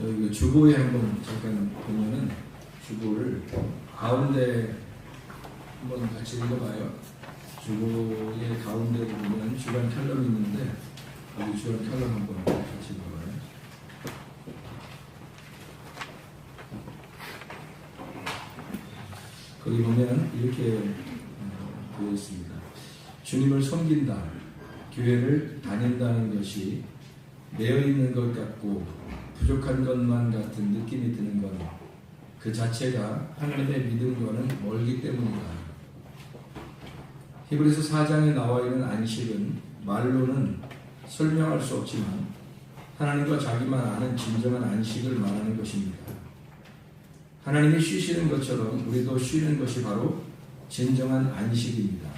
여기 주보에 한번 잠깐 보면은 주보를 가운데 한번 같이 읽어봐요. 주보의 가운데 보면 주간 컬럼이 있는데 여기 주간 컬럼 한번 같이 읽어봐요. 거기 보면 이렇게 되어 있습니다. 주님을 섬긴다, 교회를 다닌다는 것이 매여 있는 것 같고 부족한 것만 같은 느낌이 드는 것, 그 자체가 하나님의 믿음과는 멀기 때문이다. 히브리서 4장에 나와 있는 안식은 말로는 설명할 수 없지만 하나님과 자기만 아는 진정한 안식을 말하는 것입니다. 하나님이 쉬시는 것처럼 우리도 쉬는 것이 바로 진정한 안식입니다.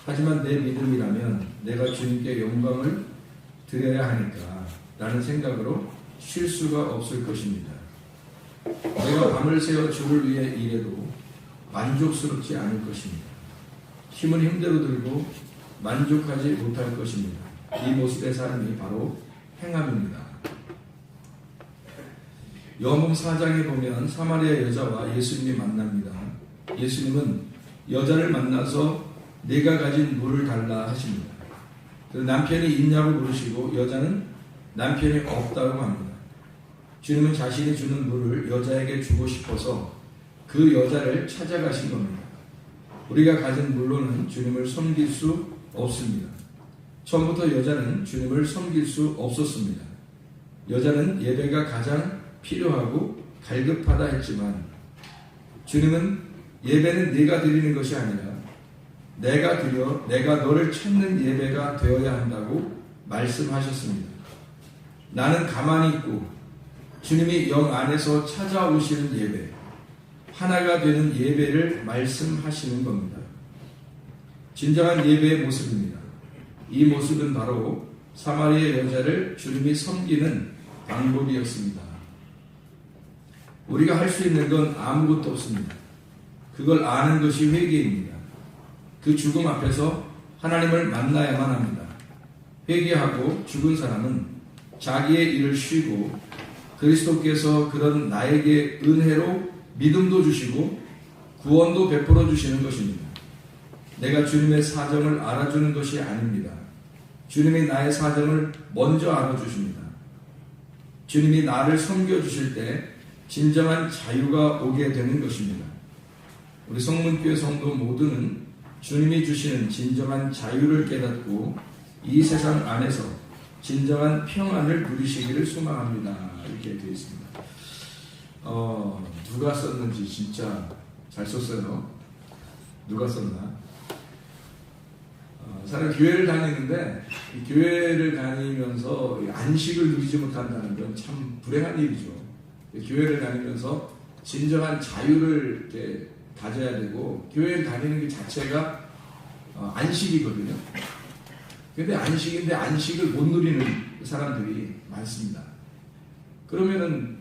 하지만 내 믿음이라면 내가 주님께 영광을 드려야 하니까 라는 생각으로 쉴 수가 없을 것입니다. 내가 밤을 새워 주를 위해 일해도 만족스럽지 않을 것입니다. 힘은 힘대로 들고 만족하지 못할 것입니다. 이 모습의 삶이 바로 행함입니다. 요한복음 4장에 보면 사마리아 여자와 예수님이 만납니다. 예수님은 여자를 만나서 네가 가진 물을 달라 하십니다. 남편이 있냐고 물으시고 여자는 남편이 없다고 합니다. 주님은 자신이 주는 물을 여자에게 주고 싶어서 그 여자를 찾아가신 겁니다. 우리가 가진 물로는 주님을 섬길 수 없습니다. 처음부터 여자는 주님을 섬길 수 없었습니다. 여자는 예배가 가장 필요하고 갈급하다 했지만 주님은 예배는 네가 드리는 것이 아니라 내가 드려 내가 너를 찾는 예배가 되어야 한다고 말씀하셨습니다. 나는 가만히 있고 주님이 영 안에서 찾아오시는 예배, 하나가 되는 예배를 말씀하시는 겁니다. 진정한 예배의 모습입니다. 이 모습은 바로 사마리아 여자를 주님이 섬기는 방법이었습니다. 우리가 할 수 있는 건 아무것도 없습니다. 그걸 아는 것이 회개입니다. 그 죽음 앞에서 하나님을 만나야만 합니다. 회개하고 죽은 사람은 자기의 일을 쉬고 그리스도께서 그런 나에게 은혜로 믿음도 주시고 구원도 베풀어 주시는 것입니다. 내가 주님의 사정을 알아주는 것이 아닙니다. 주님이 나의 사정을 먼저 알아주십니다. 주님이 나를 섬겨주실 때 진정한 자유가 오게 되는 것입니다. 우리 성문교회 성도 모두는 주님이 주시는 진정한 자유를 깨닫고 이 세상 안에서 진정한 평안을 누리시기를 소망합니다. 이렇게 되어 있습니다. 누가 썼는지 진짜 잘 썼어요. 누가 썼나? 사람 교회를 다니는데 이 교회를 다니면서 안식을 누리지 못한다는 건 참 불행한 일이죠. 교회를 다니면서 진정한 자유를 이렇게 가져야 되고 교회를 다니는 게 자체가 안식이거든요. 근데 안식인데 안식을 못 누리는 사람들이 많습니다. 그러면은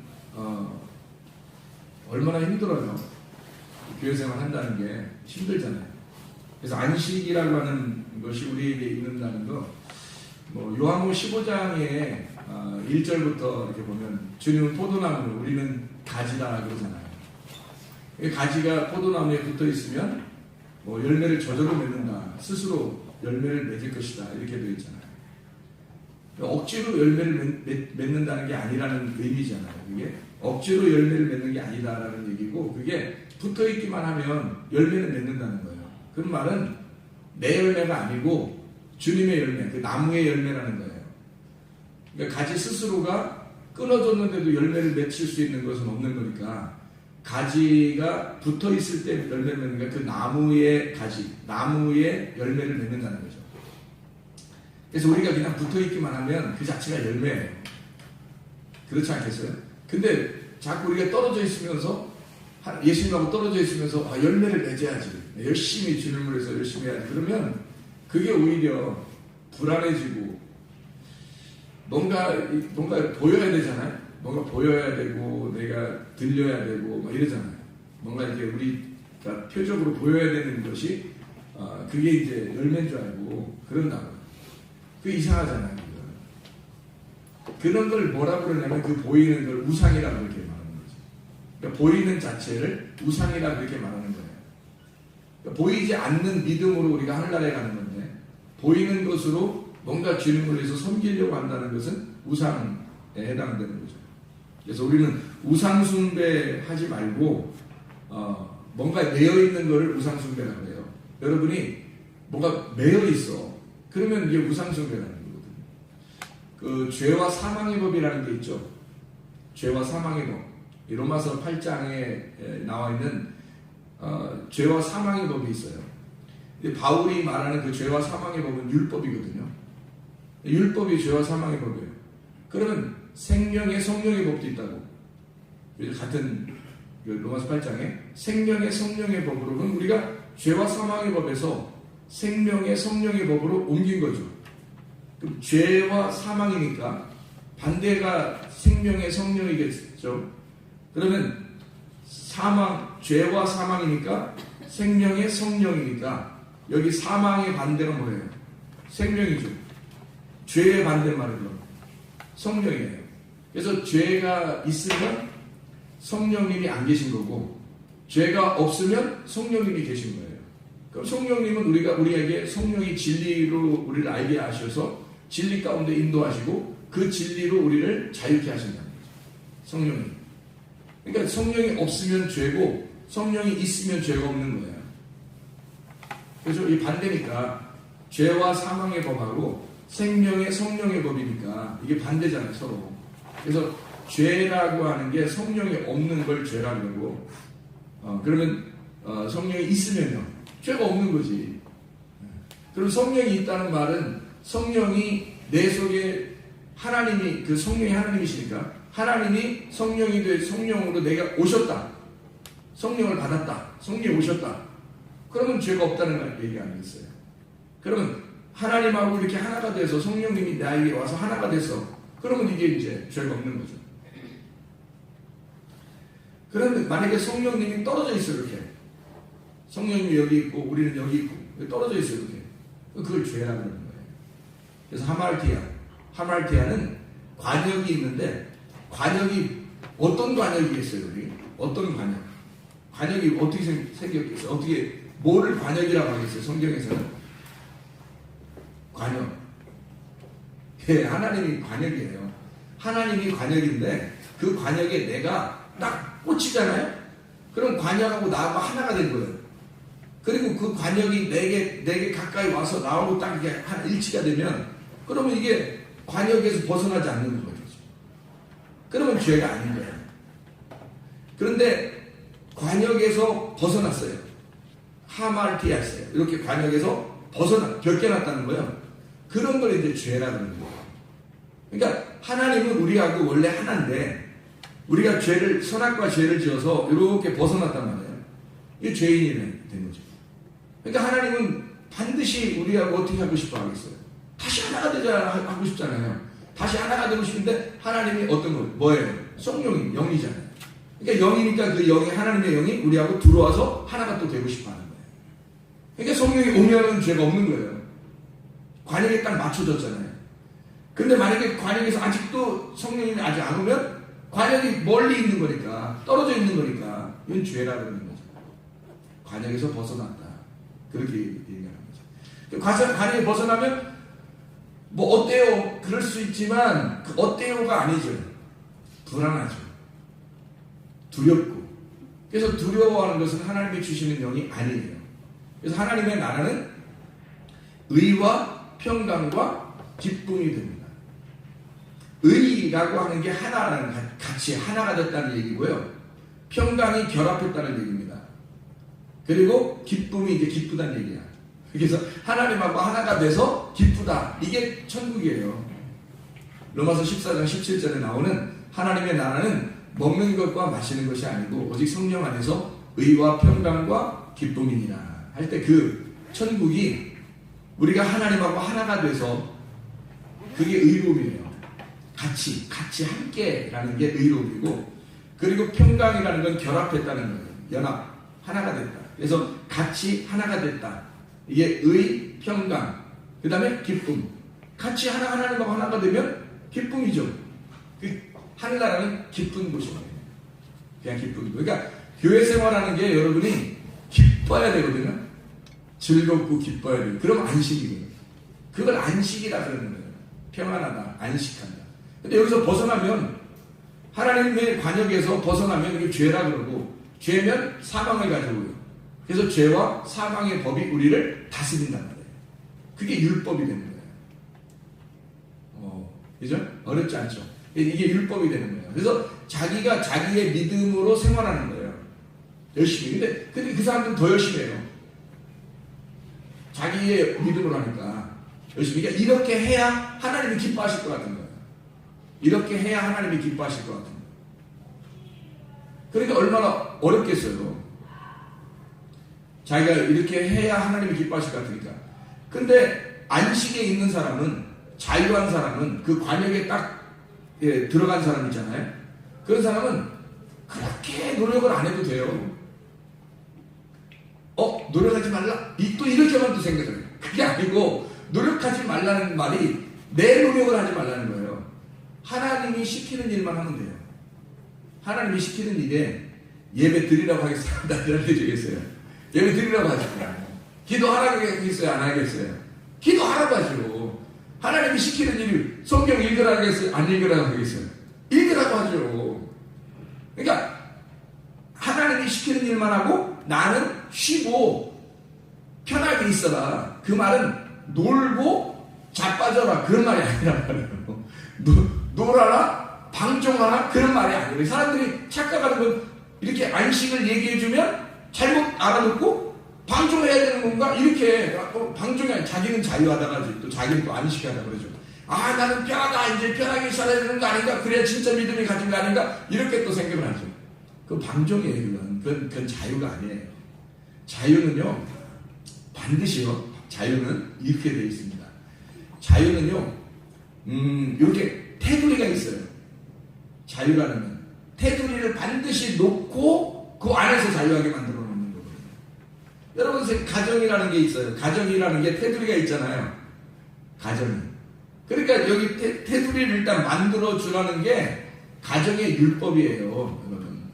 얼마나 힘들어요. 교회 생활 한다는 게 힘들잖아요. 그래서 안식이라고 하는 것이 우리에게 있는다는 거, 요한복음 15장에 1절부터 이렇게 보면 주님은 포도나무, 우리는 가지다 그러잖아요. 가지가 포도나무에 붙어 있으면 열매를 저절로 맺는다. 스스로 열매를 맺을 것이다. 이렇게 되어 있잖아요. 억지로 열매를 맺는다는 게 아니라는 의미잖아요. 그게 억지로 열매를 맺는 게 아니다라는 얘기고, 그게 붙어 있기만 하면 열매를 맺는다는 거예요. 그 말은 내 열매가 아니고 주님의 열매, 그 나무의 열매라는 거예요. 그러니까 가지 스스로가 끊어졌는데도 열매를 맺힐 수 있는 것은 없는 거니까 가지가 붙어 있을 때 열매를 맺는 게 그 나무의 가지, 나무의 열매를 맺는다는 거죠. 그래서 우리가 그냥 붙어 있기만 하면 그 자체가 열매예요. 그렇지 않겠어요? 근데 자꾸 우리가 떨어져 있으면서 예수님하고 떨어져 있으면서 열매를 맺어야지, 열심히 주님을 위해서 열심히 해야지, 그러면 그게 오히려 불안해지고 뭔가 보여야 되잖아요. 뭔가 보여야 되고 내가 들려야 되고 막 이러잖아요. 뭔가 이렇게 우리가 표적으로 보여야 되는 것이 그게 이제 열매인 줄 알고 그런다고. 그게 이상하잖아요. 그런 걸 뭐라고 그러냐면 그 보이는 걸 우상이라고 그렇게 말하는 거죠. 그러니까 보이는 자체를 우상이라고 그렇게 말하는 거예요. 그러니까 보이지 않는 믿음으로 우리가 하늘나라에 가는 건데 보이는 것으로 뭔가 주는 걸 위해서 섬기려고 한다는 것은 우상에 해당되는 거죠. 그래서 우리는 우상 숭배하지 말고 뭔가 매여 있는 것을 우상 숭배라고 해요. 여러분이 뭔가 매여 있어. 그러면 이게 우상 숭배라는 거거든요. 그 죄와 사망의 법이라는 게 있죠. 죄와 사망의 법. 이 로마서 8장에 나와 있는 죄와 사망의 법이 있어요. 바울이 말하는 그 죄와 사망의 법은 율법이거든요. 율법이 죄와 사망의 법이에요. 그러면 생명의 성령의 법도 있다고. 같은 로마서 8장에 생명의 성령의 법으로는 우리가 죄와 사망의 법에서 생명의 성령의 법으로 옮긴 거죠. 그럼 죄와 사망이니까 반대가 생명의 성령이겠죠. 그러면 죄와 사망이니까 생명의 성령이니까 여기 사망의 반대가 뭐예요? 생명이죠. 죄의 반대말은 성령이에요. 그래서 죄가 있으면 성령님이 안 계신 거고 죄가 없으면 성령님이 계신 거예요. 그럼 성령님은 우리에게 성령이 진리로 우리를 알게 하셔서 진리 가운데 인도하시고 그 진리로 우리를 자유케 하신다는 거죠. 성령이. 그러니까 성령이 없으면 죄고 성령이 있으면 죄가 없는 거예요. 그래서 이 반대니까 죄와 사망의 법하고 생명의 성령의 법이니까 이게 반대잖아요, 서로. 그래서 죄라고 하는 게 성령이 없는 걸 죄라고 하고 그러면 성령이 있으면요 죄가 없는 거지. 그럼 성령이 있다는 말은 성령이 내 속에 하나님이 그 성령이 하나님이시니까 하나님이 성령이 돼 성령으로 내가 오셨다. 성령을 받았다. 성령이 오셨다. 그러면 죄가 없다는 얘기 아니겠어요? 그러면 하나님하고 이렇게 하나가 돼서 성령님이 나에게 와서 하나가 돼서 그러면 이게 이제 죄가 없는 거죠. 그런데 만약에 성령님이 떨어져 있어요, 이렇게. 성령님이 여기 있고 우리는 여기 있고 떨어져 있어요, 이렇게. 그걸 죄라고 하는 거예요. 그래서 하말티아는 관역이 있는데 관역이 어떤 관역이겠어요, 우리? 어떤 관역? 관역이 어떻게 생겼겠어요? 어떻게 뭐를 관역이라고 하겠어요? 성경에서는 관역. 예, 하나님이 관역이에요. 하나님이 관역인데 그 관역에 내가 딱 꽂히잖아요. 그럼 관역하고 나하고 하나가 된 거예요. 그리고 그 관역이 내게 가까이 와서 나하고 딱 이렇게 일치가 되면 그러면 이게 관역에서 벗어나지 않는 거죠. 그러면 죄가 아닌 거예요. 그런데 관역에서 벗어났어요. 하말티아스예요. 이렇게 관역에서 벗겨났다는 거예요. 그런 걸 이제 죄라고 하는 거예요. 그러니까 하나님은 우리하고 원래 하나인데 우리가 선악과 죄를 지어서 이렇게 벗어났단 말이에요. 이게 죄인이 된 거죠. 그러니까 하나님은 반드시 우리하고 어떻게 하고 싶어 하겠어요? 다시 하나가 되자 하고 싶잖아요. 다시 하나가 되고 싶은데 하나님이 어떤 거 뭐예요? 성령이 영이잖아요. 그러니까 영이니까 그 영이 하나님의 영이 우리하고 들어와서 하나가 또 되고 싶어 하는 거예요. 그러니까 성령이 오면은 죄가 없는 거예요. 관역에 딱 맞춰졌잖아요. 근데 만약에 관역에서 아직도 성령님이 아직 안 오면 관역이 멀리 있는 거니까 떨어져 있는 거니까 이건 죄라고 하는 거죠. 관역에서 벗어났다. 그렇게 얘기하는 거죠. 관역에 벗어나면 뭐 어때요? 그럴 수 있지만 그 어때요가 아니죠. 불안하죠. 두렵고. 그래서 두려워하는 것은 하나님이 주시는 영이 아니에요. 그래서 하나님의 나라는 의와 평강과 기쁨이 됩니다. 의라고 하는 게 하나라는 같이 하나가 됐다는 얘기고요. 평강이 결합했다는 얘기입니다. 그리고 기쁨이 이제 기쁘다는 얘기야. 그래서 하나님하고 하나가 돼서 기쁘다. 이게 천국이에요. 로마서 14장 17절에 나오는 하나님의 나라는 먹는 것과 마시는 것이 아니고 오직 성령 안에서 의와 평강과 기쁨이니라 할 때 그 천국이 우리가 하나님하고 하나가 돼서 그게 의로움이에요. 같이 함께라는 게 의로움이고 그리고 평강이라는 건 결합했다는 거예요. 연합, 하나가 됐다. 그래서 같이 하나가 됐다. 이게 의, 평강, 그 다음에 기쁨. 같이 하나님하고 하나가 되면 기쁨이죠. 그 하늘나라는 기쁜 곳이에요. 그냥 기쁜 곳. 그러니까 교회 생활하는 게 여러분이 기뻐야 되거든요. 즐겁고 기뻐야 돼요. 그럼 안식이거든요. 그걸 안식이라 그러는 거예요. 평안하다, 안식한다. 근데 여기서 벗어나면 하나님의 관역에서 벗어나면 이게 죄라 그러고, 죄면 사망을 가져오고요. 그래서 죄와 사망의 법이 우리를 다스린단 말이에요. 그게 율법이 되는 거예요. 그죠? 어렵지 않죠? 이게 율법이 되는 거예요. 그래서 자기가 자기의 믿음으로 생활하는 거예요. 열심히. 근데 그 사람들은 더 열심히 해요. 자기의 믿음으로 하니까 열심히. 그러니까 이렇게 해야 하나님이 기뻐하실 것 같은 거예요. 이렇게 해야 하나님이 기뻐하실 것 같은 거예요. 그러니까 얼마나 어렵겠어요. 자기가 이렇게 해야 하나님이 기뻐하실 것 같으니까. 근데 안식에 있는 사람은, 자유한 사람은, 그 관역에 딱 들어간 사람 있잖아요. 그런 사람은 그렇게 노력을 안 해도 돼요. 노력하지 말라? 또 이렇게만 또 생각을 해요. 그게 아니고, 노력하지 말라는 말이 내 노력을 하지 말라는 거예요. 하나님이 시키는 일만 하면 돼요. 하나님이 시키는 일에 예배 드리라고 하겠어요? 나한테 주겠어요? 예배 드리라고 하죠. 기도하라고 하겠어요? 안 하겠어요? 기도하라고 하죠. 하나님이 시키는 일이 성경 읽으라고 하겠어요? 안 읽으라고 하겠어요? 읽으라고 하죠. 그러니까 하나님이 시키는 일만 하고 나는 쉬고 편하게 있어라. 그 말은 놀고 자빠져라 그런 말이 아니란 말이에요. 놀아라, 방종하라 그런 말이 아니에요. 사람들이 착각하는 건 이렇게 안식을 얘기해주면 잘못 알아듣고 방종해야 되는 건가? 이렇게 방종이 아니라 자기는 자유하다가 또 자기는 또 안식하다 그러죠. 나는 편하다, 이제 편하게 살아야 되는 거 아닌가? 그래야 진짜 믿음이 가진 거 아닌가? 이렇게 또 생각을 하죠. 그 방종이에요. 그건 자유가 아니에요. 자유는요, 반드시요, 자유는 이렇게 되어 있습니다. 자유는요, 이렇게 테두리가 있어요. 자유라는 건 테두리를 반드시 놓고 그 안에서 자유하게 만들어 놓는 거거든요. 여러분, 가정이라는 게 있어요. 가정이라는 게 테두리가 있잖아요. 가정이. 그러니까 여기 테두리를 일단 만들어 주라는 게 가정의 율법이에요. 여러분,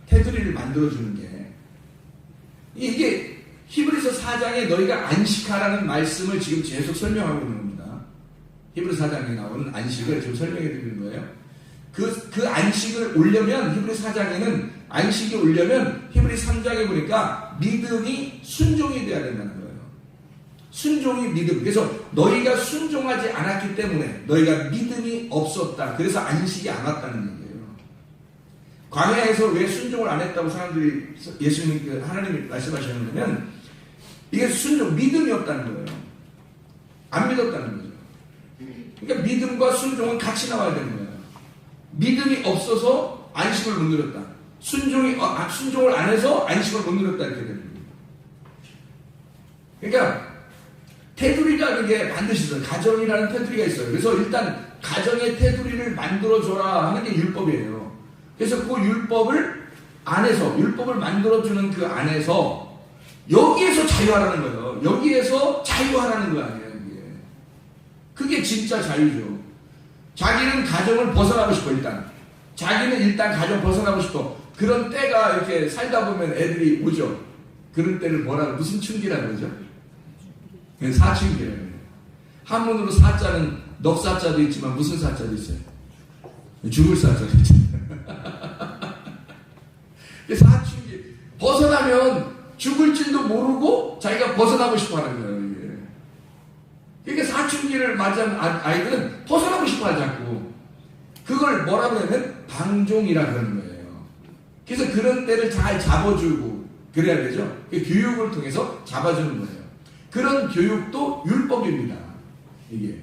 테두리를 만들어 주는 게 이게 히브리서 4장에 너희가 안식하라는 말씀을 지금 계속 설명하고 있는 겁니다. 히브리서 4장에 나오는 안식을 지금 설명해 드리는 거예요. 그 안식을 오려면 히브리 4장에는 안식이 오려면 히브리 3장에 보니까 믿음이 순종이 돼야 된다는 거예요. 순종이 믿음. 그래서 너희가 순종하지 않았기 때문에 너희가 믿음이 없었다. 그래서 안식이 안 왔다는 얘기예요. 광야에서 왜 순종을 안 했다고 사람들이 예수님 하나님이 말씀하셨냐면 이게 순종, 믿음이 없다는 거예요. 안 믿었다는 거죠. 그러니까 믿음과 순종은 같이 나와야 되는 거예요. 믿음이 없어서 안식을 못 누렸다. 순종을 안 해서 안식을 못 누렸다. 이렇게 되는 거예요. 그러니까 테두리라는 게 반드시 있어요. 가정이라는 테두리가 있어요. 그래서 일단 가정의 테두리를 만들어줘라 하는 게 율법이에요. 그래서 그 율법을 안에서, 율법을 만들어주는 그 안에서 여기에서 자유하라는 거예요. 여기에서 자유하라는 거 아니에요. 그게 진짜 자유죠. 자기는 가정을 벗어나고 싶어. 자기는 일단 가정 벗어나고 싶어. 그런 때가 이렇게 살다 보면 애들이 오죠. 그런 때를 무슨 춘기라고 그러죠? 사춘기라고 해요. 한문으로 사자는 넉사자도 있지만 무슨 사자도 있어요? 죽을 사자도 있잖아요. 사춘기. 벗어나면 죽을 줄도 모르고 자기가 벗어나고 싶어 하는 거예요. 그러니까 사춘기를 맞이한 아이들은 벗어나고 싶어 하지 않고 그걸 뭐라고 하면 방종이라 그러는 거예요. 그래서 그런 때를 잘 잡아주고 그래야 되죠. 그 교육을 통해서 잡아주는 거예요. 그런 교육도 율법입니다. 이게.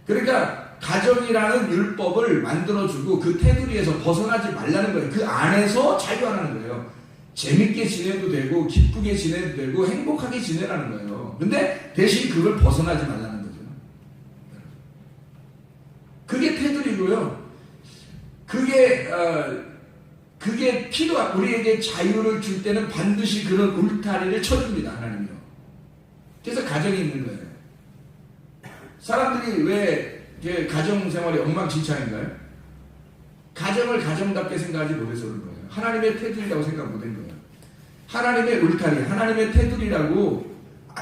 그러니까 가정이라는 율법을 만들어주고 그 테두리에서 벗어나지 말라는 거예요. 그 안에서 자유하라는 거예요. 재밌게 지내도 되고 기쁘게 지내도 되고 행복하게 지내라는 거예요. 근데 대신 그걸 벗어나지 말라는 거죠. 그게 테두리고요. 그게 우리에게 자유를 줄 때는 반드시 그런 울타리를 쳐줍니다. 하나님이요. 그래서 가정이 있는 거예요. 사람들이 왜 가정 생활이 엉망진창인가요? 가정을 가정답게 생각하지 못해서 그런 거예요. 하나님의 테두리라고 생각 못한 거예요. 하나님의 울타리, 하나님의 테두리라고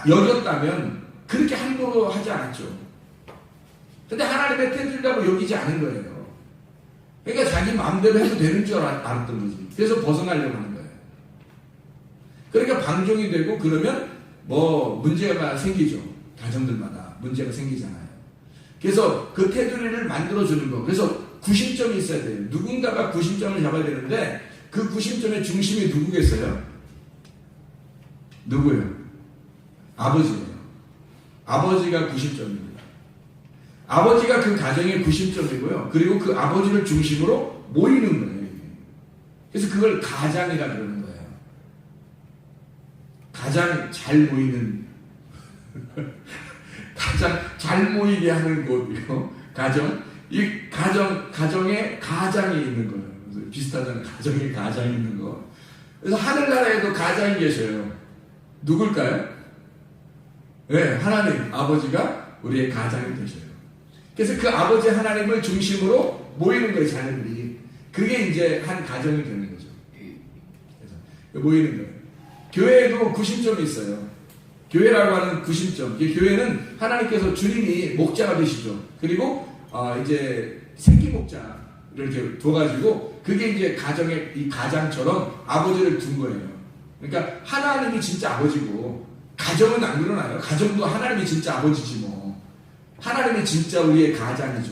여겼다면 그렇게 함부로 하지 않았죠. 근데 하나님의 테두리라고 여기지 않은 거예요. 그러니까 자기 마음대로 해도 되는 줄 알았던 거지. 그래서 벗어나려고 하는 거예요. 그러니까 방종이 되고 그러면 뭐 문제가 생기죠. 가정들마다 문제가 생기잖아요. 그래서 그 테두리를 만들어주는 거. 그래서 구심점이 있어야 돼요. 누군가가 구심점을 잡아야 되는데 그 구심점의 중심이 누구겠어요? 누구예요? 아버지예요. 아버지가 구심점입니다. 아버지가 그 가정의 구심점이고요. 그리고 그 아버지를 중심으로 모이는 거예요. 그래서 그걸 가장이라 그러는 거예요. 가장 잘 모이는 가장 잘 모이게 하는 곳이요. 가정. 이 가정에 가장이 있는 거예요. 그래서 비슷하잖아요. 가정에 가장이 있는 거. 그래서 하늘나라에도 가장이 계셔요. 누굴까요? 네, 하나님, 아버지가 우리의 가장이 되셔요. 그래서 그 아버지 하나님을 중심으로 모이는 거예요, 자녀들이. 그게 이제 한 가정이 되는 거죠. 그래서 모이는 거예요. 교회에도 구심점이 있어요. 교회라고 하는 구심점. 교회는 하나님께서 주님이 목자가 되시죠. 그리고 이제 새끼 목자를 이렇게 둬가지고 그게 이제 가정의 이 가장처럼 아버지를 둔 거예요. 그러니까 하나님이 진짜 아버지고 가정은 안 그러나요? 가정도 하나님이 진짜 아버지지 뭐. 하나님이 진짜 우리의 가장이죠.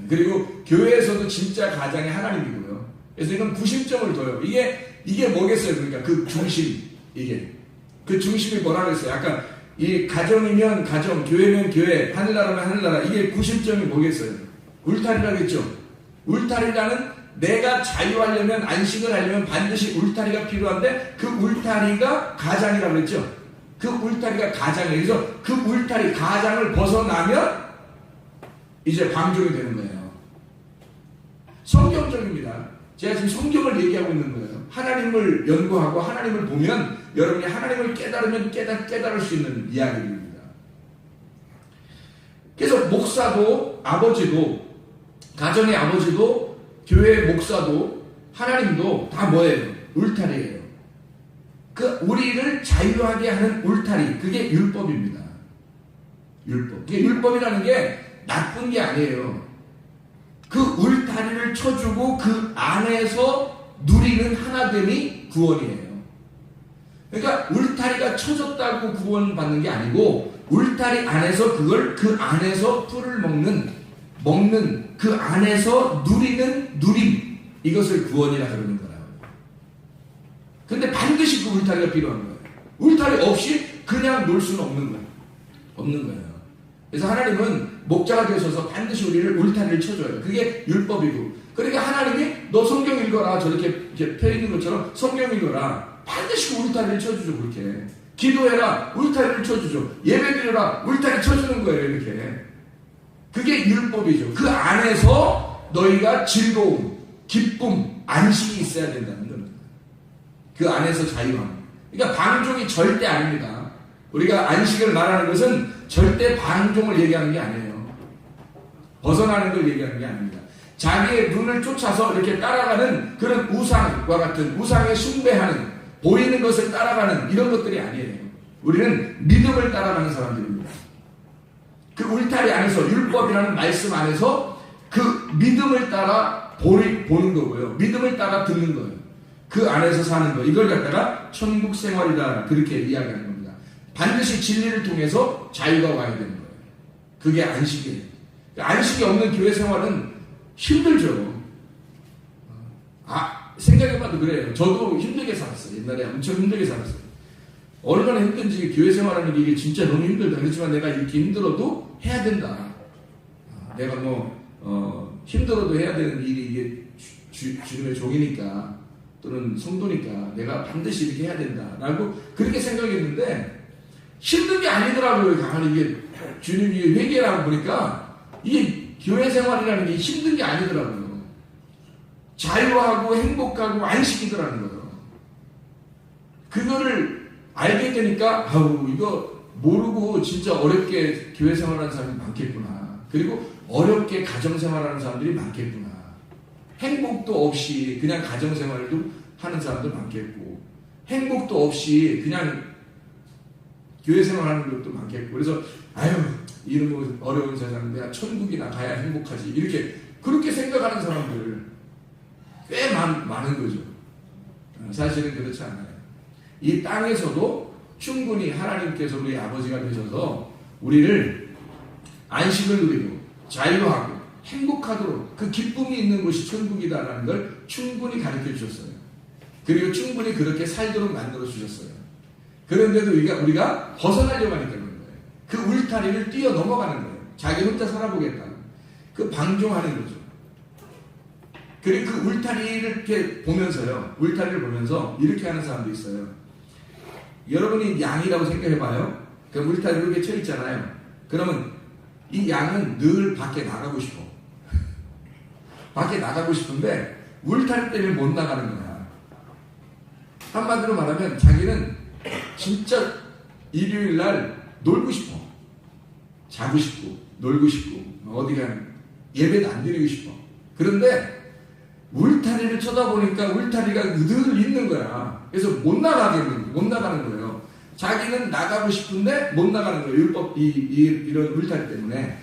그리고 교회에서도 진짜 가장이 하나님이고요. 그래서 이건 구심점을 둬요. 이게 뭐겠어요? 그러니까 그 중심, 이게. 그 중심이 뭐라 그랬어요? 아까 이 가정이면 가정, 교회면 교회, 하늘나라면 하늘나라. 이게 구심점이 뭐겠어요? 울타리라겠죠? 울타리라는 내가 자유하려면, 안식을 하려면 반드시 울타리가 필요한데 그 울타리가 가장이라고 그랬죠? 그 울타리가 가장이에요. 그래서 그 울타리, 가장을 벗어나면 이제 방종이 되는 거예요. 성경적입니다. 제가 지금 성경을 얘기하고 있는 거예요. 하나님을 연구하고 하나님을 보면 여러분이 하나님을 깨달으면 깨달을 수 있는 이야기입니다. 그래서 목사도, 아버지도, 가정의 아버지도, 교회의 목사도, 하나님도 다 뭐예요? 울타리예요. 그 우리를 자유하게 하는 울타리, 그게 율법입니다. 율법. 이게 율법이라는 게 나쁜 게 아니에요. 그 울타리를 쳐주고 그 안에서 누리는 하나됨이 구원이에요. 그러니까 울타리가 쳐졌다고 구원받는 게 아니고 울타리 안에서 그 안에서 풀을 먹는 그 안에서 누리는 누림, 이것을 구원이라 그러는 거예요. 근데 반드시 그 울타리가 필요한 거예요. 울타리 없이 그냥 놀 수는 없는 거예요. 그래서 하나님은 목자가 되셔서 반드시 우리를 울타리를 쳐줘요. 그게 율법이고. 그러니까 하나님이 너 성경 읽어라. 저렇게 펴 있는 것처럼 성경 읽어라. 반드시 그 울타리를 쳐주죠. 그렇게. 기도해라. 울타리를 쳐주죠. 예배드려라. 울타리 쳐주는 거예요. 이렇게. 그게 율법이죠. 그 안에서 너희가 즐거움, 기쁨, 안식이 있어야 된다는 겁니다. 그 안에서 자유함. 그러니까 방종이 절대 아닙니다. 우리가 안식을 말하는 것은 절대 방종을 얘기하는 게 아니에요. 벗어나는 걸 얘기하는 게 아닙니다. 자기의 눈을 쫓아서 이렇게 따라가는 그런 우상과 같은, 우상에 숭배하는, 보이는 것을 따라가는 이런 것들이 아니에요. 우리는 믿음을 따라가는 사람들입니다. 그 울타리 안에서, 율법이라는 말씀 안에서 그 믿음을 따라 보는 거고요. 믿음을 따라 듣는 거예요. 그 안에서 사는 거. 이걸 갖다가 천국 생활이다. 그렇게 이야기하는 겁니다. 반드시 진리를 통해서 자유가 와야 되는 거예요. 그게 안식이에요. 안식이 없는 교회 생활은 힘들죠. 생각해봐도 그래요. 저도 힘들게 살았어요. 옛날에 엄청 힘들게 살았어요. 얼마나 힘든지 교회 생활하는 게 이게 진짜 너무 힘들다. 그렇지만 내가 이렇게 힘들어도 해야 된다. 내가 힘들어도 해야 되는 일이 이게 주님의 종이니까 또는 성도니까 내가 반드시 이렇게 해야 된다라고 그렇게 생각했는데 힘든 게 아니더라고요. 가만히 이게 주님이 회개라고 보니까 이게 교회 생활이라는 게 힘든 게 아니더라고요. 자유하고 행복하고 안식이더라는 거예요. 그거를 알게 되니까 이거 모르고 진짜 어렵게 교회 생활하는 사람이 많겠구나. 그리고 어렵게 가정 생활하는 사람들이 많겠구나. 행복도 없이 그냥 가정생활도 하는 사람도 많겠고, 행복도 없이 그냥 교회 생활하는 것도 많겠고, 그래서 아유 이런 어려운 세상 내가 천국이나 가야 행복하지, 이렇게 그렇게 생각하는 사람들 꽤 많은 거죠. 사실은 그렇지 않아요. 이 땅에서도 충분히 하나님께서 우리 아버지가 되셔서 우리를 안식을 누리고 자유하고 행복하도록, 그 기쁨이 있는 곳이 천국이다라는 걸 충분히 가르쳐 주셨어요. 그리고 충분히 그렇게 살도록 만들어 주셨어요. 그런데도 우리가 벗어나려고 하니까 그런 거예요. 그 울타리를 뛰어 넘어가는 거예요. 자기 혼자 살아보겠다는 그 방종하는 거죠. 그리고 그 울타리를 이렇게 보면서요, 울타리를 보면서 이렇게 하는 사람도 있어요. 여러분이 양이라고 생각해봐요. 그 울타리 이렇게 쳐 있잖아요. 그러면 이 양은 늘 밖에 나가고 싶어. 밖에 나가고 싶은데 울타리 때문에 못 나가는 거야. 한마디로 말하면 자기는 진짜 일요일 날 놀고 싶어. 자고 싶고 놀고 싶고 어디 가면 예배도 안 드리고 싶어. 그런데 울타리를 쳐다보니까 울타리가 늘 있는 거야. 그래서 못 나가는 거예요. 자기는 나가고 싶은데 못 나가는 거예요. 이런 울타리 때문에.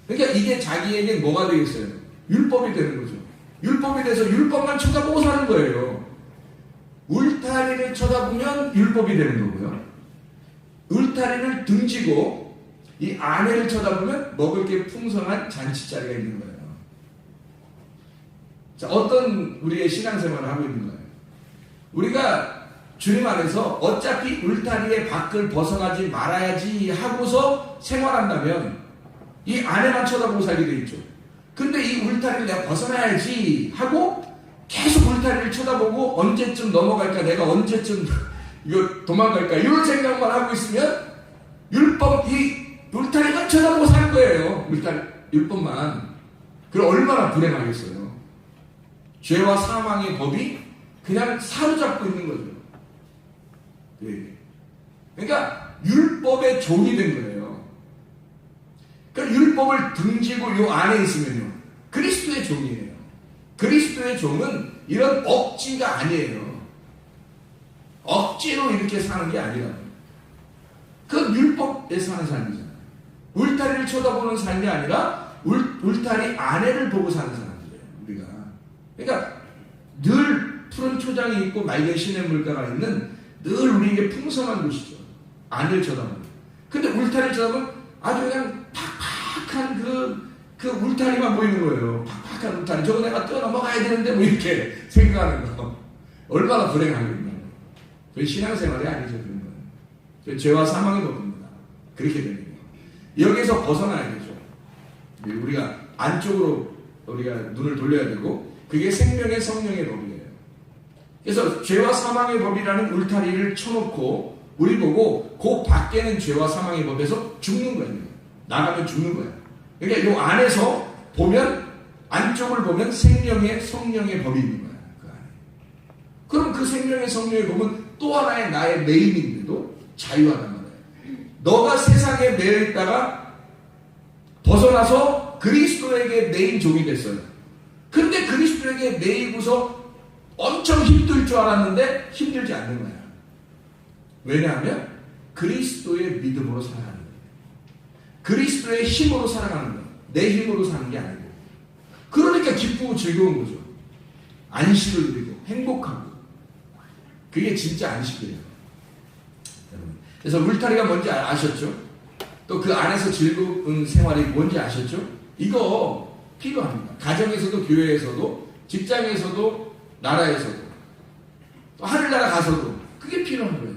그러니까 이게 자기에게 뭐가 되겠어요? 율법이 되는 거죠. 율법이 돼서 율법만 쳐다보고 사는 거예요. 울타리를 쳐다보면 율법이 되는 거고요. 울타리를 등지고 이 아내를 쳐다보면 먹을 게 풍성한 잔치자리가 있는 거예요. 자, 어떤 우리의 신앙생활을 하고 있는 거예요? 우리가 주님 안에서 어차피 울타리의 밖을 벗어나지 말아야지 하고서 생활한다면 이 안에만 쳐다보고 살게 돼 있죠. 근데 이 울타리를 내가 벗어나야지 하고 계속 울타리를 쳐다보고 언제쯤 넘어갈까, 내가 언제쯤 이거 도망갈까, 이런 생각만 하고 있으면 이 울타리만 쳐다보고 사는 거예요. 율법만. 그럼 얼마나 불행하겠어요. 죄와 사망의 법이 그냥 사로잡고 있는 거죠. 그러니까 율법의 종이 된 거예요. 그러니까 율법을 등지고 요 안에 있으면요, 그리스도의 종이에요. 그리스도의 종은 이런 억지가 아니에요. 억지로 이렇게 사는 게 아니라 그 율법에서 하는 삶이잖아요. 울타리를 쳐다보는 삶이 아니라 울타리 안에를 보고 사는 사람들이에요, 우리가. 그러니까 늘 푸른 초장이 있고 맑은 시냇 물가가 있는 늘 우리에게 풍성한 곳이죠. 안을 쳐다보면. 근데 울타리를 쳐다보면 아주 그냥 팍팍한 그 울타리만 보이는 거예요. 팍팍한 울타리. 저거 내가 뛰어넘어가야 되는데 뭐 이렇게 생각하는 거. 얼마나 불행하겠나. 그 신앙생활이 아니죠. 그런 거는. 죄와 사망의 법입니다. 그렇게 되는 거예요. 여기서 벗어나야 되죠. 우리가 안쪽으로 우리가 눈을 돌려야 되고, 그게 생명의 성령의 법이에요. 그래서 죄와 사망의 법이라는 울타리를 쳐놓고 우리 보고 그 밖에는 죄와 사망의 법에서 죽는 거예요. 나가면 죽는 거예요. 그러니까 이 안에서 보면, 안쪽을 보면 생명의 성령의 법이 있는 거예요. 그 안에. 그럼 그 생명의 성령의 법은 또 하나의 나의 매임인데도 자유하단 말이에요. 너가 세상에 매여 있다가 벗어나서 그리스도에게 매인 종이 됐어요. 근데 그리스도에게 매이고서 엄청 힘들 줄 알았는데 힘들지 않는 거야. 왜냐하면 그리스도의 믿음으로 살아가는 거예요. 그리스도의 힘으로 살아가는 거예요. 내 힘으로 사는 게 아니고. 그러니까 기쁘고 즐거운 거죠. 안식을 누리고 행복하고. 그게 진짜 안식이에요. 그래서 울타리가 뭔지 아셨죠? 또 그 안에서 즐거운 생활이 뭔지 아셨죠? 이거 필요합니다. 가정에서도 교회에서도 직장에서도 나라에서도 또 하늘나라 가서도 그게 필요한 거예요.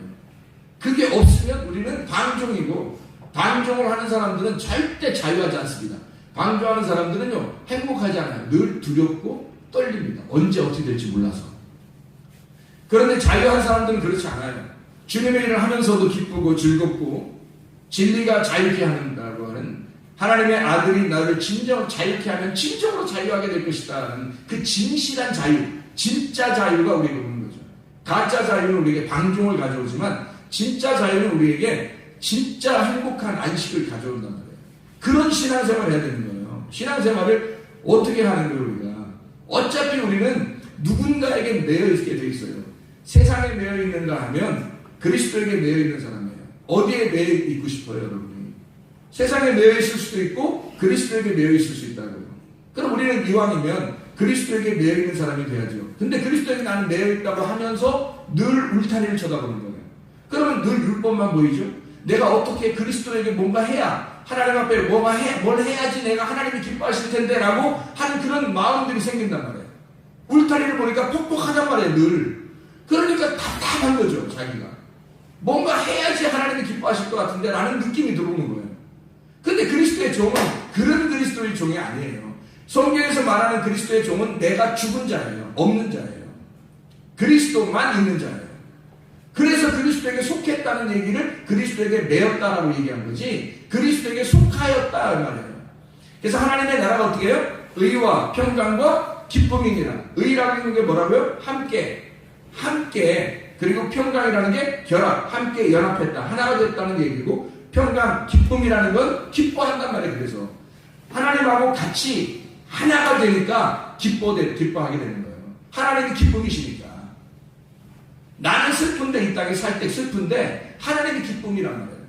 그게 없으면 우리는 방종이고, 방종을 하는 사람들은 절대 자유하지 않습니다. 방종하는 사람들은요, 행복하지 않아요. 늘 두렵고 떨립니다. 언제 어떻게 될지 몰라서. 그런데 자유한 사람들은 그렇지 않아요. 주님의 일을 하면서도 기쁘고 즐겁고 진리가 자유케 한다고 하는, 하나님의 아들이 나를 진정 자유케 하면 진정으로 자유하게 될 것이다는 그 진실한 자유, 진짜 자유가 우리에게 오는 거죠. 가짜 자유는 우리에게 방종을 가져오지만 진짜 자유는 우리에게 진짜 행복한 안식을 가져온단 말이에요. 그런 신앙생활을 해야 되는 거예요. 신앙생활을 어떻게 하는 거예요, 우리가? 어차피 우리는 누군가에게 매여 있게 돼 있어요. 세상에 매여 있는가 하면 그리스도에게 매여 있는 사람이에요. 어디에 매여 있고 싶어요, 여러분이? 세상에 매여 있을 수도 있고 그리스도에게 매여 있을 수 있다고요. 그럼 우리는 이왕이면 그리스도에게 매여 있는 사람이 돼야죠. 근데 그리스도에게 나는 매여 있다고 하면서 늘 울타리를 쳐다보는 거예요. 그러면 늘 율법만 보이죠. 내가 어떻게 그리스도에게 뭔가 해야, 하나님 앞에 뭘 해야지 내가 하나님이 기뻐하실 텐데 라고 하는 그런 마음들이 생긴단 말이에요. 울타리를 보니까 퍽퍽하단 말이에요, 늘. 그러니까 답답한 거죠, 자기가. 뭔가 해야지 하나님이 기뻐하실 것 같은데 라는 느낌이 들어오는 거예요. 근데 그리스도의 종은 그런 그리스도의 종이 아니에요. 성경에서 말하는 그리스도의 종은 내가 죽은 자예요. 없는 자예요. 그리스도만 있는 자예요. 그래서 그리스도에게 속했다는 얘기를 그리스도에게 매였다라고 얘기한 거지, 그리스도에게 속하였다 말이에요. 그래서 하나님의 나라가 어떻게 해요? 의와 평강과 기쁨이니라. 의라고 하는 게 뭐라고요? 함께, 그리고 평강이라는 게 결합, 함께 연합했다, 하나가 됐다는 얘기고, 평강, 기쁨이라는 건 기뻐한단 말이에요. 그래서 하나님하고 같이 하나가 되니까 기뻐하게 되는 거예요. 하나님이 기쁨이시니까. 나는 슬픈데, 이 땅에 살 때 슬픈데 하나님이 기쁨이란 말이에요.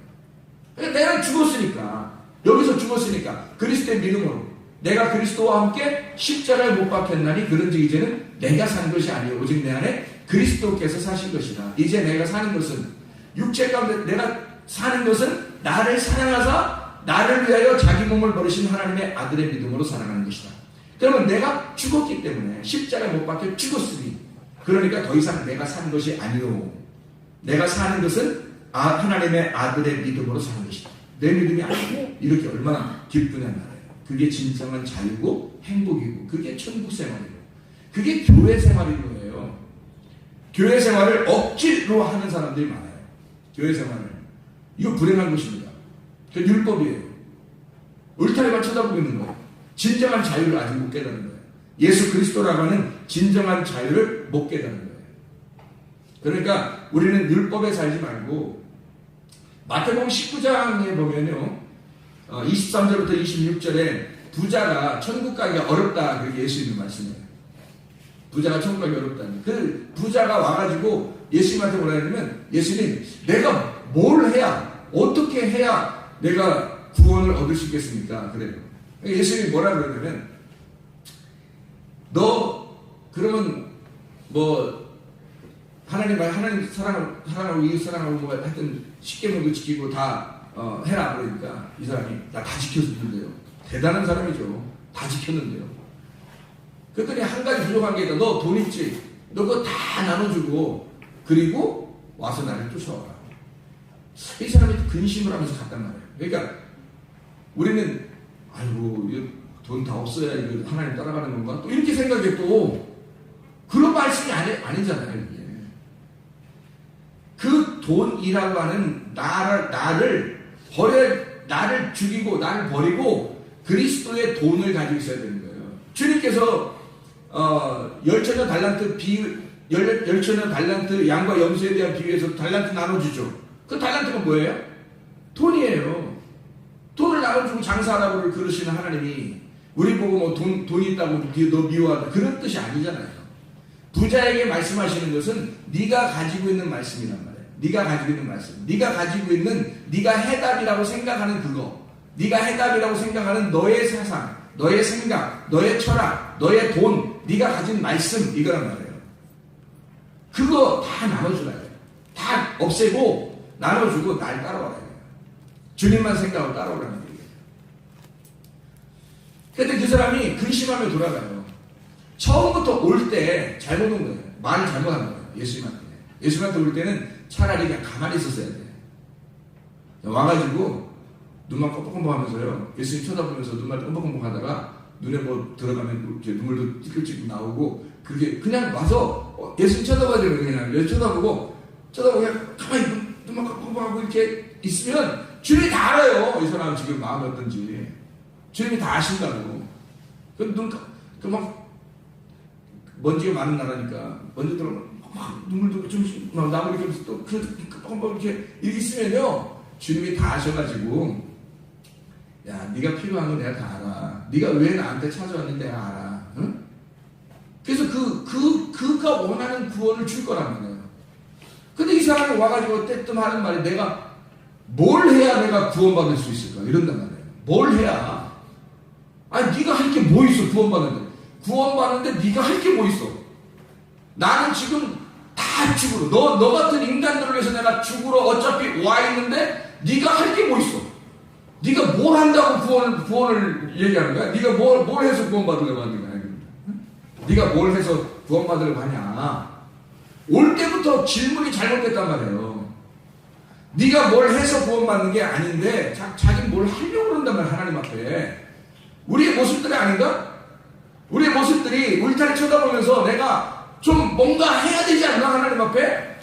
그러니까 내가 죽었으니까, 여기서 죽었으니까 그리스도의 믿음으로 내가 그리스도와 함께 십자가에 못 박혔나니 그런즉 이제는 내가 산 것이 아니요 오직 내 안에 그리스도께서 사신 것이다. 이제 내가 사는 것은, 육체 가운데 내가 사는 것은 나를 사랑하사 나를 위하여 자기 몸을 버리신 하나님의 아들의 믿음으로 살아가는 것이다. 그러면 내가 죽었기 때문에, 십자가에 못 박혀 죽었으니, 그러니까 더 이상 내가 사는 것이 아니요, 내가 사는 것은 하나님의 아들의 믿음으로 사는 것이다. 내 믿음이 아니고. 이렇게 얼마나 기쁘냔 말이에요. 그게 진정한 자유고 행복이고, 그게 천국 생활이고, 그게 교회 생활인 거예요. 교회 생활을 억지로 하는 사람들이 많아요. 교회 생활을. 이거 불행한 것입니다. 그 율법이에요. 울타리만 쳐다보고 있는 거예요. 진정한 자유를 아직 못 깨달은 거예요. 예수 그리스도라고 하는 진정한 자유를 못 깨달은 거예요. 그러니까 우리는 율법에 살지 말고, 마태복음 19장에 보면요, 23절부터 26절에 부자가 천국 가기가 어렵다, 그렇게 예수님이 말씀해요. 부자가 천국 가기 어렵다니. 그 부자가 와가지고 예수님한테 뭐라 했냐면, 예수님, 내가 뭘 해야, 어떻게 해야 내가 구원을 얻을 수 있겠습니까? 그래요. 예수님이 뭐라 그러냐면, 너 그러면 뭐 하나님 사랑하고 이웃 사랑하고 뭐 하여튼 십계명도 지키고 다 해라 그러니까 이 사람이 나 다 지켰는데요. 대단한 사람이죠. 다 지켰는데요. 그랬더니 한 가지 부족한 게 있다. 너 돈 있지? 너 그거 다 나눠주고 그리고 와서 나를 쫓아와라. 이 사람이 근심을 하면서 갔단 말이에요. 그러니까 우리는 아이고 돈 다 없어야 이거 하나님 따라가는 건가? 또 이렇게 생각해. 또 그런 말씀이 아니잖아요. 이게. 그 돈이라고 하는 나를 죽이고 나를 버리고 그리스도의 돈을 가지고 있어야 되는 거예요. 주님께서 열천여 달란트 양과 염소에 대한 비유에서 달란트 나눠주죠. 그 달란트가 뭐예요? 돈이에요. 돈을 나눠주고 장사하라고 그러시는 하나님이 우리 보고 뭐 돈 있다고 너 미워하다 그런 뜻이 아니잖아요. 부자에게 말씀하시는 것은 네가 가지고 있는 말씀이란 말이에요. 네가 가지고 있는 말씀, 네가 가지고 있는, 네가 해답이라고 생각하는 그거, 네가 해답이라고 생각하는 너의 세상, 너의 생각, 너의 철학, 너의 돈, 네가 가진 말씀, 이거란 말이에요. 그거 다 나눠주라 해요. 다 없애고 나눠주고 날 따라와라 해요. 주님만 생각하고 따라오라는 얘기예요. 그런데 그 사람이 근심하며 돌아가요. 처음부터 올 때 잘못 온 거예요. 말을 잘못한 거예요. 예수님한테 올 때는 차라리 그냥 가만히 있었어야 돼. 와가지고 눈만 껌뻑껌뻑 하면서요. 예수님 쳐다보면서 눈만 껌뻑껌뻑 하다가 눈에 뭐 들어가면 이렇게 눈물도 찌글찌글 나오고, 그게 그냥 와서 예수님 쳐다봐줘요. 그냥 쳐다보고 그냥 가만히 눈만 껌뻑껌뻑 하고 이렇게 있으면 주님이 다 알아요. 이 사람 지금 마음이 어떤지. 주님이 다 아신다고. 막 먼지가 많은 나라니까 먼지 들어오면 막 눈물도 좀 나무 이렇게 또 이렇게 있으면요, 주님이 다 아셔가지고, 야, 네가 필요한 거 내가 다 알아. 네가 왜 나한테 찾아왔는지 내가 알아. 응? 그래서 그가 원하는 구원을 줄 거란 말이에요. 근데 이 사람이 와가지고 때뜸 하는 말이 내가 뭘 해야 내가 구원받을 수 있을까? 이런단 말이에요. 뭘 해야? 아니 네가 할 게 뭐 있어 구원받는데. 구원받는데 네가 할 게 뭐 있어? 나는 지금 다 죽으러 너 같은 인간들을 위해서 내가 죽으러 어차피 와 있는데 네가 할 게 뭐 있어? 네가 뭘 한다고 구원을 얘기하는 거야? 네가 뭘 해서 구원받으려고 하는 거야? 네가 뭘 해서 구원받으려고 하냐? 올 때부터 질문이 잘못됐단 말이에요. 네가 뭘 해서 구원받는 게 아닌데 자기 뭘 하려고 그런단 말이야. 하나님 앞에. 우리의 모습들이 아닌가? 우리의 모습들이 울타리 쳐다보면서 내가 좀 뭔가 해야 되지 않나 하나님 앞에?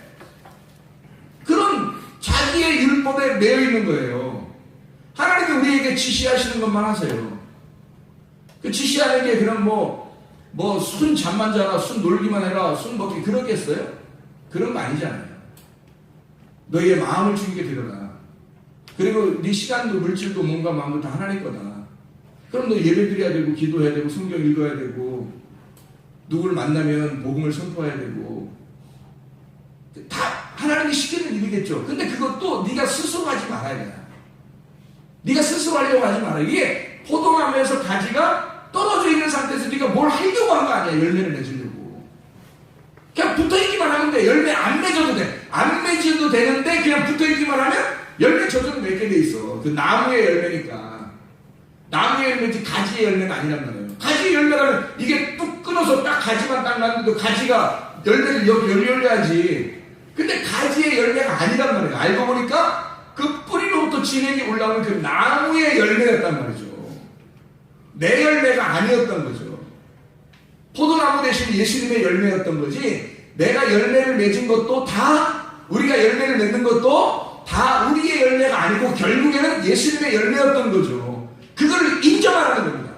그런 자기의 율법에 매여 있는 거예요. 하나님이 우리에게 지시하시는 것만 하세요. 그 지시하는 게 그냥 순 잠만 자라, 순 놀기만 해라, 순 먹기 그러겠어요? 그런 거 아니잖아요. 너희의 마음을 주님께 드려라. 그리고 네 시간도 물질도 몸과 마음도 다 하나님 거다. 그럼 너 예배 드려야 되고 기도해야 되고 성경 읽어야 되고 누구를 만나면 복음을 선포해야 되고 다 하나님이 시키는 일이겠죠. 근데 그것도 네가 스스로 하지 말아야 돼. 네가 스스로 하려고 하지 말아야 돼. 이게 포도나무에서 가지가 떨어져 있는 상태에서 네가 뭘 하려고 한 거 아니야. 열매를 맺으려고. 그냥 붙어있기만 하면 돼. 열매 안 맺어도 돼. 안 맺어도 되는데 그냥 붙어있기만 하면 열매 저절로 맺게 돼 있어. 그 나무의 열매니까. 나무의 열매지 가지의 열매는 아니란 말이에요. 가지의 열매라면 이게 뚝 끊어서 딱 가지만 딱 놨는데 가지가 열매를 열려야지. 근데 가지의 열매가 아니란 말이에요. 알고 보니까 그 뿌리로부터 진액이 올라오는 그 나무의 열매였단 말이죠. 내 열매가 아니었던 거죠. 포도나무 대신 예수님의 열매였던 거지. 내가 열매를 맺은 것도 다 우리가 열매를 맺는 것도 다 우리의 열매가 아니고 결국에는 예수님의 열매였던 거죠. 그걸 인정하라는 겁니다.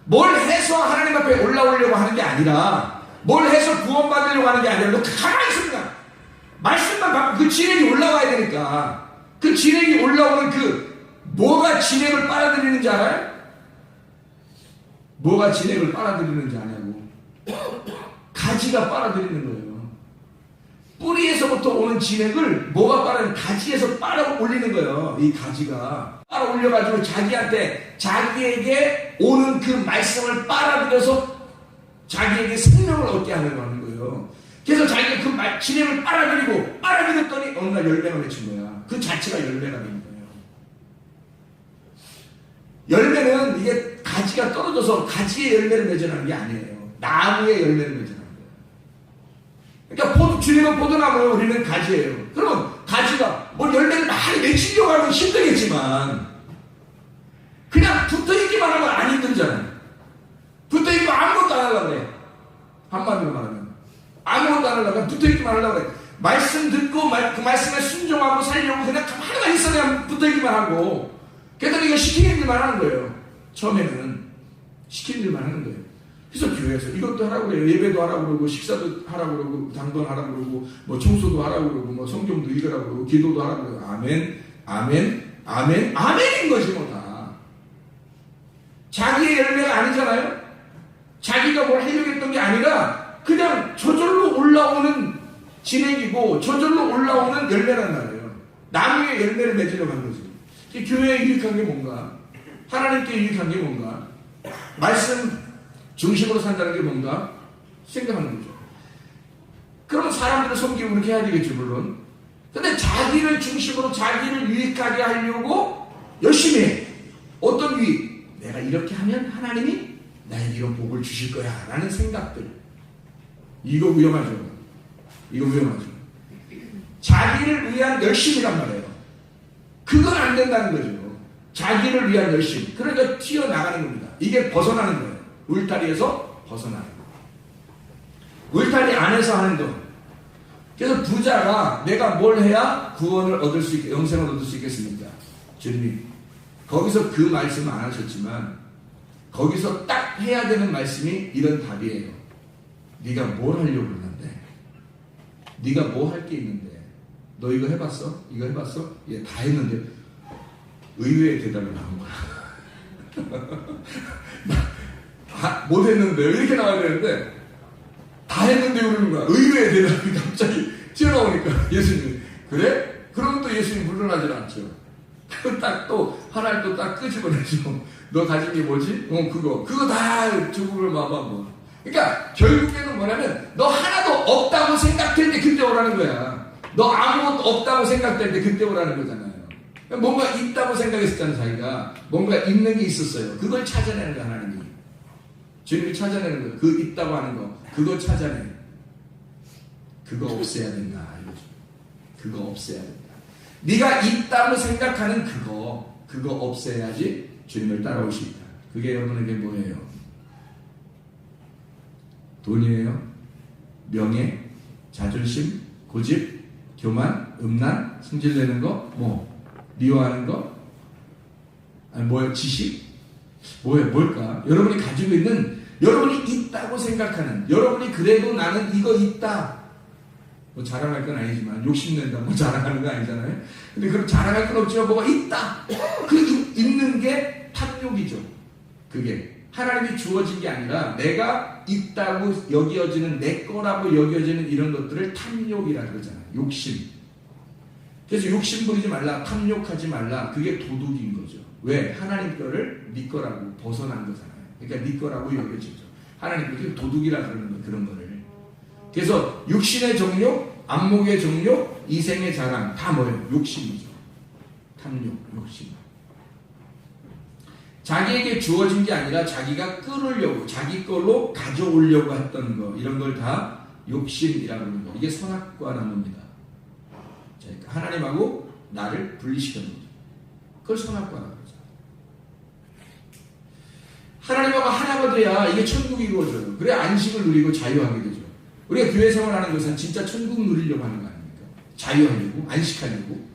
뭘 해서 하나님 앞에 올라오려고 하는 게 아니라 뭘 해서 구원받으려고 하는 게 아니라 너 가만히 있습니다. 말씀만 받고 그 진액이 올라와야 되니까 그 진액이 올라오는 뭐가 진액을 빨아들이는지 알아요? 뭐가 진액을 빨아들이는지 아냐고. 가지가 빨아들이는 거예요. 뿌리에서부터 오는 진액을 뭐가 가지에서 빨아 올리는 거예요. 이 가지가 빨아 올려가지고 자기에게 오는 그 말씀을 빨아들여서 자기에게 생명을 얻게 하는 거예요. 그래서 자기가 그 진액을 빨아들였더니 어느 날 열매가 맺힌 거야. 그 자체가 열매가 된 거예요. 열매는 이게 가지가 떨어져서 가지의 열매를 맺어나는 게 아니에요. 나무의 열매를 맺어나는 거예요. 그러니까 주님은 포도나무예요. 우리는 가지예요. 그러면 가지가 열매를 많이 맺히려고 하면 힘들겠지만 그냥 붙어있기만 하면 안 힘들잖아요. 붙어있기만 아무것도 안 하려고 그래. 한마디로 말하면 아무것도 안 하려고 붙어있기만 하려고 그래. 말씀 듣고 그 말씀에 순종하고 살려고 그냥 가만히 있어 그냥 붙어있기만 하고 그랬더니 이거 시키는 일만 하는 거예요. 처음에는 시키는 일만 하는 거예요. 그래서 교회에서 이것도 하라고 그래요. 예배도 하라고 그러고 식사도 하라고 그러고 당도 하라고 그러고 청소도 하라고 그러고 성경도 읽으라고 그러고 기도도 하라고 그러고 아멘인 것이 다. 자기의 열매가 아니잖아요. 자기가 뭘 하려고 했던 게 아니라 그냥 저절로 올라오는 진액이고 저절로 올라오는 열매란 말이에요. 나무의 열매를 맺으려고 하는 거지. 교회에 유익한 게 뭔가? 하나님께 유익한 게 뭔가? 말씀 중심으로 산다는 게 뭔가? 생각하는 거죠. 그러면 사람들을 섬기고 그렇게 해야 되겠죠, 물론. 근데 자기를 중심으로 자기를 유익하게 하려고 열심히 해. 어떤 유익? 내가 이렇게 하면 하나님이 나에게 이런 복을 주실 거야 라는 생각들. 이거 위험하죠. 자기를 위한 열심이란 말이에요. 그건 안 된다는 거죠. 자기를 위한 열심. 그러니까 튀어나가는 겁니다. 이게 벗어나는 거예요. 울타리에서 벗어나는 거예요. 울타리 안에서 하는 것. 그래서 부자가 내가 뭘 해야 구원을 얻을 수 있게, 영생을 얻을 수 있겠습니까? 주님이 거기서 그 말씀은 안 하셨지만 거기서 딱 해야 되는 말씀이 이런 답이에요. 네가 뭘 하려고 그러는데? 네가 뭐 할 게 있는데? 너 이거 해봤어? 이거 해봤어? 예, 다 했는데 의외의 대답이 나온 거야. 못 했는데 이렇게 나와야 되는데 그러는 거야? 의외의 대답이 갑자기 튀어나오니까 예수님이 그래? 그럼 또 예수님 물러나질 않죠. 딱 또 하나를 또 딱 끄집어내죠. 너 가진 게 뭐지? 그거 다 죽음을 마음하고. 그러니까 결국에는 뭐냐면 너 하나도 없다고 생각될 때 그때 오라는 거야. 너 아무것도 없다고 생각될 때 그때 오라는 거잖아요. 뭔가 있다고 생각했었잖아요. 자기가 뭔가 있는 게 있었어요. 그걸 찾아내는 거야 하나님이. 주님이 찾아내는 거예요. 그 있다고 하는 거 그거 찾아내. 그거 없애야 된다 이거죠. 그거 없애야 된다. 네가 있다고 생각하는 그거 없애야지 주님을 따라올 수 있다. 그게 여러분에게 뭐예요? 돈이에요? 명예? 자존심? 고집? 교만? 음란? 승질내는 거? 미워하는 거? 아니 뭐예요? 지식? 뭘까? 여러분이 가지고 있는, 여러분이 있다고 생각하는, 여러분이 그래도 나는 이거 있다. 자랑할 건 아니지만, 욕심낸다고 자랑하는 거 아니잖아요? 근데 그럼 자랑할 건 없지만 뭐가 있다. 그 있는 게 탐욕이죠. 그게. 하나님이 주어진 게 아니라 내가 있다고 여겨지는, 내 거라고 여겨지는 이런 것들을 탐욕이라 그러잖아요. 욕심. 그래서 욕심 부리지 말라, 탐욕하지 말라. 그게 도둑인 거죠. 왜? 하나님 거를 네 거라고 벗어난 거잖아요. 그러니까 네 거라고 여겨지죠. 하나님 거를 도둑이라 그러는 거, 그런 거를. 그래서 육신의 정욕, 안목의 정욕, 이생의 자랑 다 뭐예요? 욕심이죠. 탐욕, 욕심. 자기에게 주어진 게 아니라 자기가 끌으려고, 자기 걸로 가져오려고 했던 거, 이런 걸 다 욕심이라고 하는 거. 이게 선악과 나무입니다. 하나님하고 나를 분리시키는 거죠. 그걸 선악과 나무죠. 하나님하고 하나가 돼야 이게 천국이 이루어져요. 그래 안식을 누리고 자유하게 되죠. 우리가 교회 생활하는 것은 진짜 천국 누리려고 하는 거 아닙니까? 자유하려고, 안식하려고.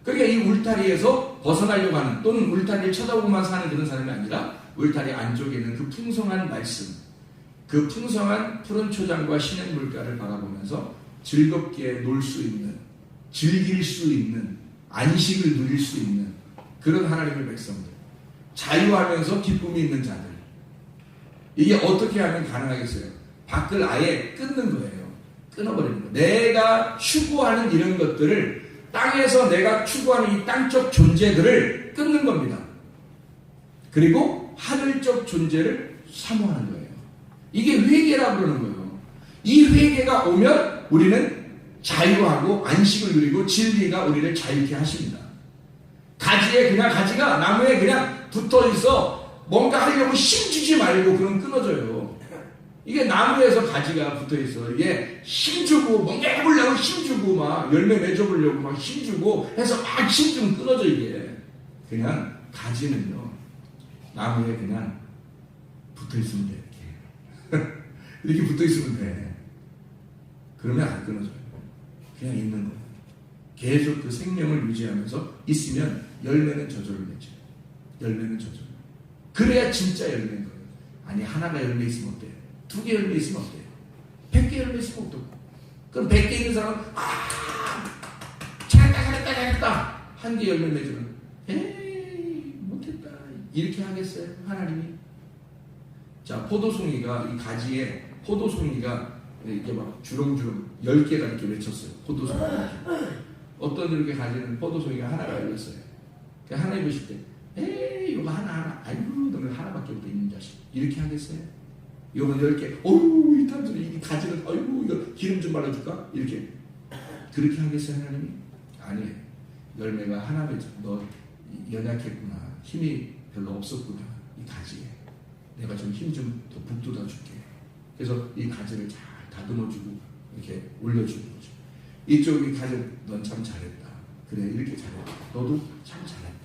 그러니까 이 울타리에서 벗어나려고 하는, 또는 울타리를 쳐다보고만 사는 그런 사람이 아니라 울타리 안쪽에 있는 그 풍성한 말씀, 그 풍성한 푸른 초장과 신의 물가를 바라보면서 즐겁게 놀 수 있는, 즐길 수 있는, 안식을 누릴 수 있는 그런 하나님의 백성들, 자유하면서 기쁨이 있는 자들. 이게 어떻게 하면 가능하겠어요? 밖을 아예 끊는 거예요. 끊어버리는 거예요. 내가 추구하는 이런 것들을, 땅에서 내가 추구하는 이 땅적 존재들을 끊는 겁니다. 그리고 하늘적 존재를 사모하는 거예요. 이게 회개라고 그러는 거예요. 이 회개가 오면 우리는 자유하고 안식을 누리고 진리가 우리를 자유케 하십니다. 가지에 그냥, 가지가 나무에 그냥 붙어 있어 뭔가 하려고 힘주지 말고 그럼 끊어져요. 이게 나무에서 가지가 붙어 있어. 이게 힘주고 뭔가 해보려고 힘주고 막 열매 맺어보려고 막 힘주고 해서 막 힘주면 끊어져. 이게 그냥 가지는요 나무에 그냥 붙어 있으면 돼. 이렇게 이렇게 붙어 있으면 돼. 그러면 안 끊어져요. 그냥 있는 거예요. 계속 그 생명을 유지하면서 있으면 열매는 저절로 맺죠. 열매는 저절로. 그래야 진짜 열매인 거예요. 아니 하나가 열매 있으면 어때요? 2개 열매 있으면 어때요? 100개 열매 있으면 어떡해? 그럼 100개 있는 사람은 잘했다 1개 열매 맺으면 에이 못했다 이렇게 하겠어요? 하나님이? 자, 포도송이가 이 가지에 포도송이가 이렇게 막 주렁주렁 10개가 이렇게 맺혔어요. 포도송이가. 어떤 이렇게 가지는 포도송이가 하나가 열렸어요. 하나님 보실 때 에이 이거 하나 아이고 너는 하나밖에 없다 있는 자식 이렇게 하겠어요? 이건 10개 어휴 이 탐스러운 이 가지는 아이고 이거 기름 좀 발라줄까? 이렇게 그렇게 하겠어요 하나님이? 아니에요. 열매가 하나 맺혀. 너 연약했구나. 힘이 별로 없었구나. 이 가지에 내가 좀 힘 좀 더 북돋아 줄게. 그래서 이 가지를 잘 다듬어주고 이렇게 올려주는 거죠. 이쪽이 가지 넌 참 잘했다. 그래 이렇게 잘했다. 너도 참 잘했다.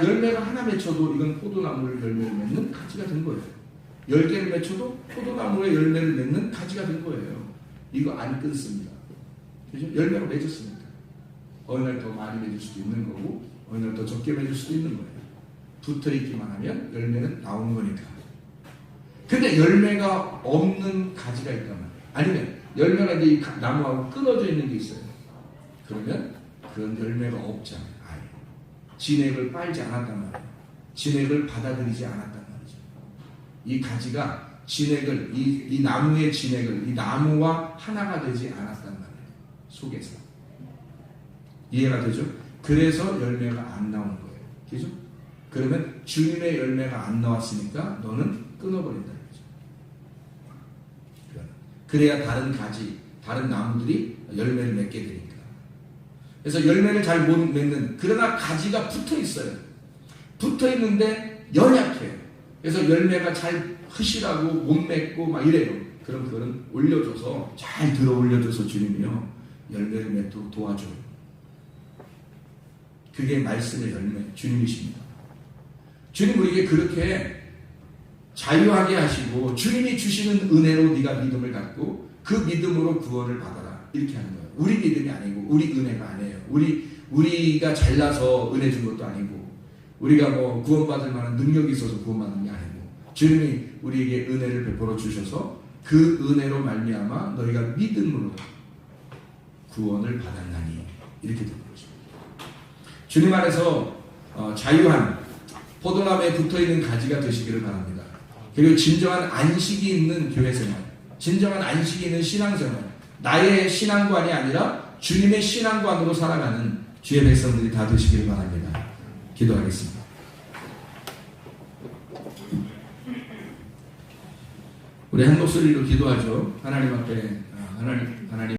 열매가 하나 맺혀도 이건 포도나무를 열매를 맺는 가지가 된 거예요. 10개를 맺혀도 포도나무에 열매를 맺는 가지가 된 거예요. 이거 안 끊습니다. 그죠? 열매가 맺었으니까. 어느 날 더 많이 맺을 수도 있는 거고 어느 날 더 적게 맺을 수도 있는 거예요. 붙어있기만 하면 열매는 나오는 거니까. 근데 열매가 없는 가지가 있단 말이에요. 아니면 열매가 이제 이 나무하고 끊어져 있는 게 있어요. 그러면 그런 열매가 없잖아요. 아예. 진액을 빨지 않았단 말이에요. 진액을 받아들이지 않았단 말이죠. 이 가지가 진액을 이 나무의 진액을 이 나무와 하나가 되지 않았단 말이에요. 속에서. 이해가 되죠? 그래서 열매가 안 나오는 거예요. 그죠? 그러면 주님의 열매가 안 나왔으니까 너는 끊어버린다는 거죠. 그래야 다른 가지, 다른 나무들이 열매를 맺게 되니까. 그래서 열매를 잘 못 맺는, 그러나 가지가 붙어 있어요. 붙어 있는데 연약해요. 그래서 열매가 잘 흐시라고 못 맺고 막 이래요. 그럼 그거는 올려줘서, 잘 들어 올려줘서 주님이요 열매를 맺도록 도와줘요. 그게 말씀의 열매, 주님이십니다. 주님 우리에게 그렇게 자유하게 하시고 주님이 주시는 은혜로 네가 믿음을 갖고 그 믿음으로 구원을 받아라, 이렇게 하는 거예요. 우리 믿음이 아니고 우리 은혜가 아니에요. 우리가 잘나서 은혜 준 것도 아니고 우리가 뭐 구원받을 만한 능력이 있어서 구원받는 게 아니고 주님이 우리에게 은혜를 베풀어 주셔서 그 은혜로 말미암아 너희가 믿음으로 구원을 받았나니, 이렇게 되는 거죠. 주님 안에서 자유한 포도나무에 붙어있는 가지가 되시기를 바랍니다. 그리고 진정한 안식이 있는 교회생활, 진정한 안식이 있는 신앙생활, 나의 신앙관이 아니라 주님의 신앙관으로 살아가는 주의 백성들이 다 되시기를 바랍니다. 기도하겠습니다. 우리 한 목소리로 기도하죠. 하나님 앞에, 하나님